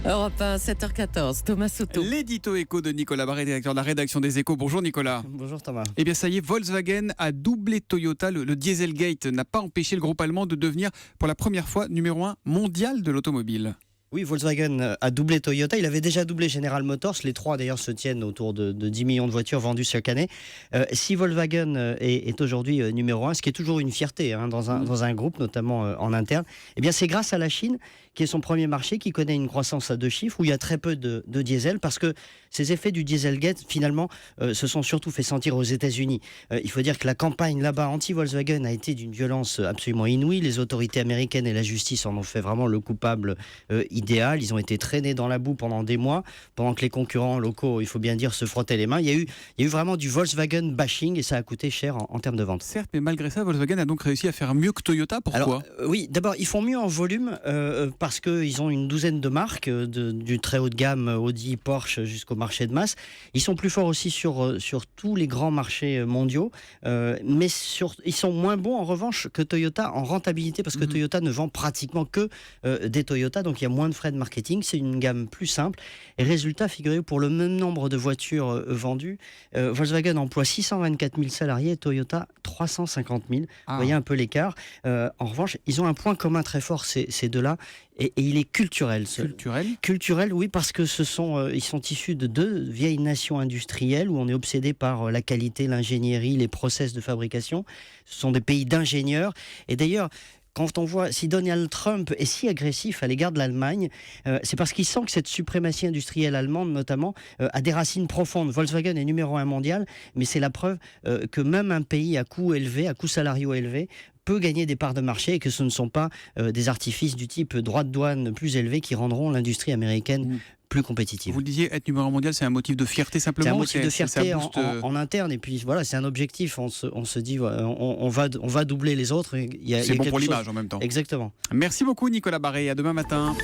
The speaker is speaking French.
Europe 1, 7h14, Thomas Soto. L'édito éco de Nicolas Barret, directeur de la rédaction des Échos. Bonjour Nicolas. Bonjour Thomas. Eh bien ça y est, Volkswagen a doublé Toyota. Le Dieselgate n'a pas empêché le groupe allemand de devenir pour la première fois numéro 1 mondial de l'automobile. Oui, Volkswagen a doublé Toyota. Il avait déjà doublé General Motors. Les trois, d'ailleurs, se tiennent autour de 10 millions de voitures vendues chaque année. Si Volkswagen est aujourd'hui numéro 1, ce qui est toujours une fierté dans un groupe, notamment en interne, eh bien, c'est grâce à la Chine, qui est son premier marché, qui connaît une croissance à 2 chiffres, où il y a très peu de diesel, parce que ces effets du Dieselgate, finalement, se sont surtout fait sentir aux États-Unis. Il faut dire que la campagne là-bas anti-Volkswagen a été d'une violence absolument inouïe. Les autorités américaines et la justice en ont fait vraiment le coupable idéal. Ils ont été traînés dans la boue pendant des mois, pendant que les concurrents locaux, il faut bien dire, se frottaient les mains. Il y a eu vraiment du Volkswagen bashing et ça a coûté cher en termes de vente. Certes, mais malgré ça, Volkswagen a donc réussi à faire mieux que Toyota. Pourquoi ? Alors, oui, d'abord, ils font mieux en volume parce qu'ils ont une douzaine de marques, du très haut de gamme, Audi, Porsche, jusqu'au marché de masse. Ils sont plus forts aussi sur tous les grands marchés mondiaux, mais ils sont moins bons en revanche que Toyota en rentabilité parce que Toyota ne vend pratiquement que des Toyota, donc il y a moins de frais de marketing, c'est une gamme plus simple. Et résultat, figurez-vous, pour le même nombre de voitures vendues, Volkswagen emploie 624 000 salariés et Toyota 350 000. Vous voyez un peu l'écart. En revanche, ils ont un point commun très fort, ces deux-là, et il est culturel. Culturel, oui, parce que ils sont issus de deux vieilles nations industrielles où on est obsédé par la qualité, l'ingénierie, les process de fabrication. Ce sont des pays d'ingénieurs. Et d'ailleurs, quand on voit si Donald Trump est si agressif à l'égard de l'Allemagne, c'est parce qu'il sent que cette suprématie industrielle allemande, notamment, a des racines profondes. Volkswagen est numéro 1 mondial, mais c'est la preuve que même un pays à coûts élevés, à coûts salariaux élevés, peut gagner des parts de marché et que ce ne sont pas des artifices du type droits de douane plus élevés qui rendront l'industrie américaine plus compétitive. Vous le disiez, être numéro 1 mondial, c'est un motif de fierté simplement. C'est un motif de fierté en interne, et puis voilà, c'est un objectif. On se dit, voilà, on va doubler les autres. C'est bon pour l'image en même temps. Exactement. Merci beaucoup Nicolas Barret, à demain matin.